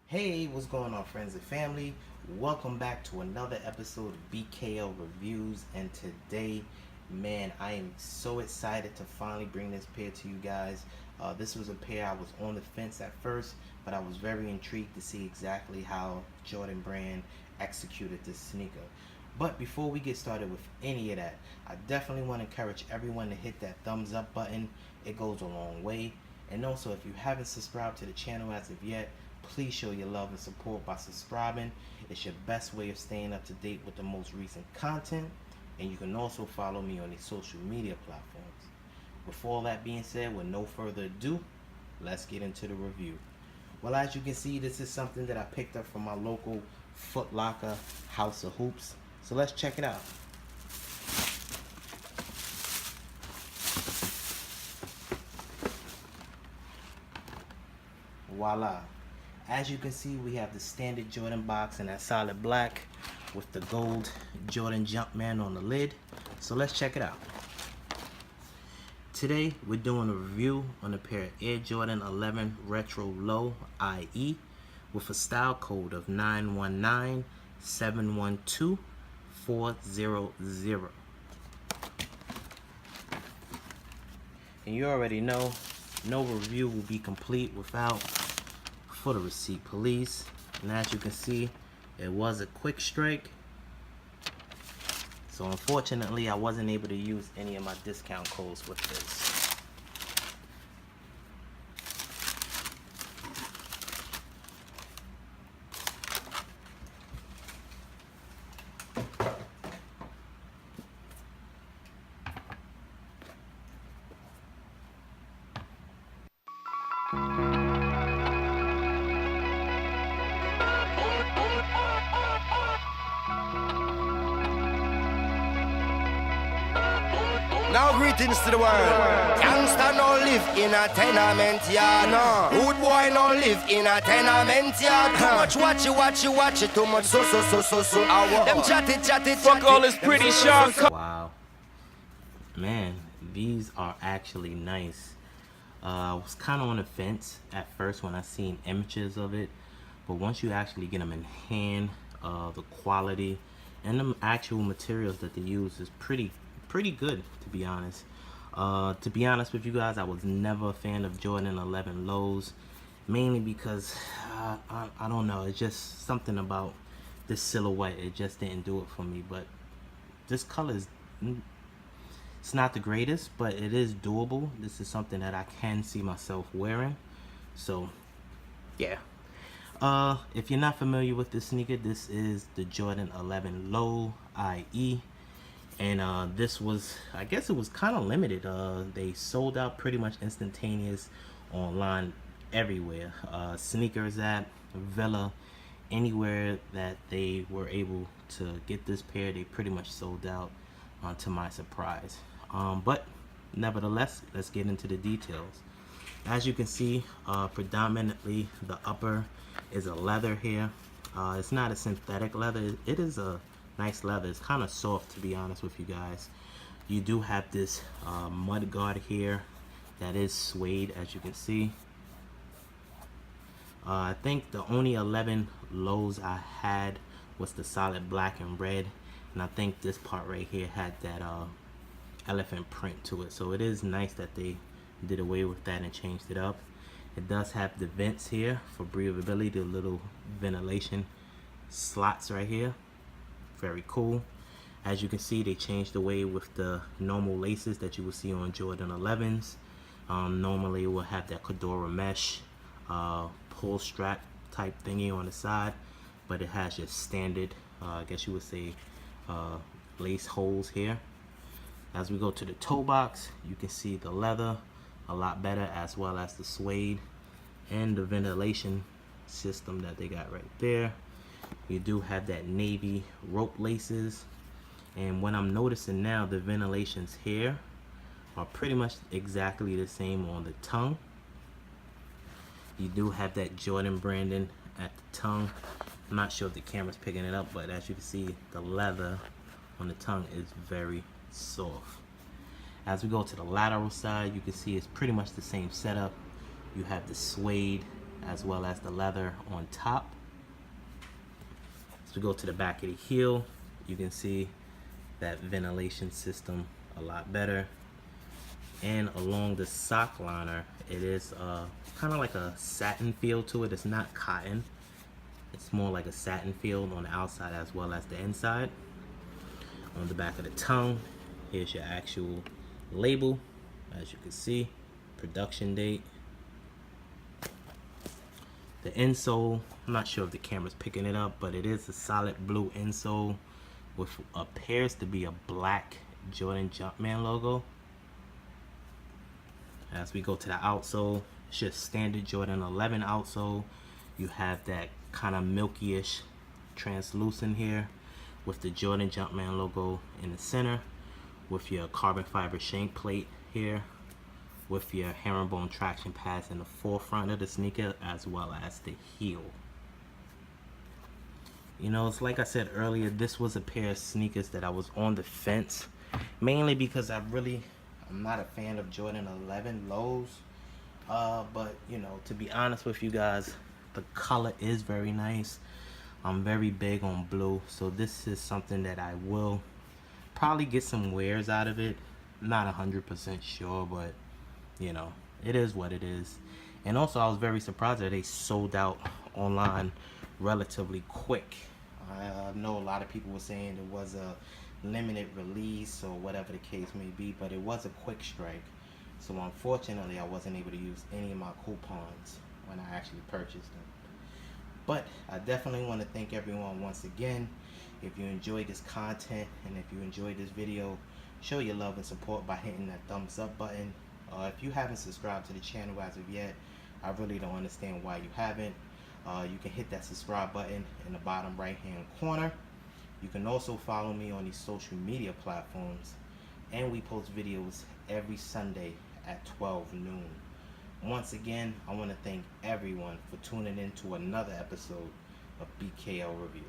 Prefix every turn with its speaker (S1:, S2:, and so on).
S1: Hey, what's going on, friends and family? Welcome back to another episode of BKL Reviews. And today, man, I am so excited to finally bring this pair to you guys. This was a pair I was on the fence at first, but I was very intrigued to see exactly how Jordanbrand executed this sneaker. But before we get started with any of that, I definitely want to encourage everyone to hit that thumbs up button. It goes a long way. And also, if you haven't subscribed to the channel as of yet, please show your love and support by subscribing. It's your best way of staying up to date with the most recent content. And you can also follow me on the social media platforms. With all that being said, with no further ado, let's get into the review. Well, as you can see, this is something that I picked up from my local Foot Locker House of Hoops. So let's check it out. Voila. As you can see, we have the standard Jordan box in that solid black with the gold Jordan Jumpman on the lid. So let's check it out. Today we're doing a review on a pair of Air Jordan 11 Retro Low IE with a style code of 919712 400. And you already know, no review will be complete without photo receipt, police. And as you can see, it was a quick strike. So unfortunately, I wasn't able to use any of my discount codes with this.
S2: Now greetings to the world. Gangsta no live in a tenement yard. No. Rude boy no live in a tenement yard. Too much watch it. Too much so. Them chatty.
S3: Fuck all this pretty Sean.
S1: Wow. Man, these are actually nice. I was kind of on the fence at first when I seen images of it. But once you actually get them in hand, the quality and the actual materials that they use is pretty good, to be honest. To be honest with you guys, I was never a fan of Jordan 11 lows, mainly because I don't know, it's just something about this silhouette. It just didn't do it for me. But this color is, it's not the greatest, but it is doable. This is something that I can see myself wearing. So yeah. If you're not familiar with this sneaker, this is the Jordan 11 Low IE. And this was, I guess it was kind of limited. They sold out pretty much instantaneous online everywhere. Sneakers app, Villa, anywhere that they were able to get this pair, they pretty much sold out, to my surprise. But nevertheless, let's get into the details. As you can see, predominantly the upper is a leather here. It's not a synthetic leather. It is a nice leather. It's kind of soft, to be honest with you guys. You do have this mud guard here that is suede, as you can see. I think the only 11 lows I had was the solid black and red, and I think this part right here had that elephant print to it. So it is nice that they did away with that and changed it up. It does have the vents here for breathability, the little ventilation slots right here. Very cool. As you can see, they changed the way with the normal laces that you will see on Jordan 11s. Normally it will have that Cadora mesh pull strap type thingy on the side, but it has just standard, I guess you would say, lace holes here. As we go to the toe box, you can see the leather a lot better, as well as the suede and the ventilation system that they got right there. You do have that navy rope laces, and what I'm noticing now, the ventilations here are pretty much exactly the same on the tongue. You do have that Jordan branding at the tongue. I'm not sure if the camera's picking it up, but as you can see, the leather on the tongue is very soft. As we go to the lateral side, you can see it's pretty much the same setup. You have the suede as well as the leather on top. As we go to the back of the heel, you can see that ventilation system a lot better. And along the sock liner, it is kind of like a satin feel to it. It's not cotton. It's more like a satin feel on the outside as well as the inside. On the back of the tongue, here's your actual label. As you can see, production date. The insole, I'm not sure if the camera's picking it up, but it is a solid blue insole with appears to be a black Jordan Jumpman logo. As we go to the outsole, it's just standard Jordan 11 outsole. You have that kind of milky-ish translucent here with the Jordan Jumpman logo in the center, with your carbon fiber shank plate here, with your herringbone traction pads in the forefront of the sneaker as well as the heel. You know, it's like I said earlier, this was a pair of sneakers that I was on the fence, mainly because I'm not a fan of Jordan 11 lows. But you know, to be honest with you guys, the color is very nice. I'm very big on blue, so this is something that I will probably get some wears out of it. Not 100% sure, but you know, it is what it is. And also, I was very surprised that they sold out online relatively quick. I know a lot of people were saying it was a limited release or whatever the case may be, but it was a quick strike. So unfortunately, I wasn't able to use any of my coupons when I actually purchased them. But I definitely want to thank everyone once again. If you enjoyed this content and if you enjoyed this video, show your love and support by hitting that thumbs up button. If you haven't subscribed to the channel as of yet, I really don't understand why you haven't. You can hit that subscribe button in the bottom right hand corner. You can also follow me on these social media platforms, and we post videos every Sunday at 12 noon. Once again, I want to thank everyone for tuning in to another episode of BKL Reviews.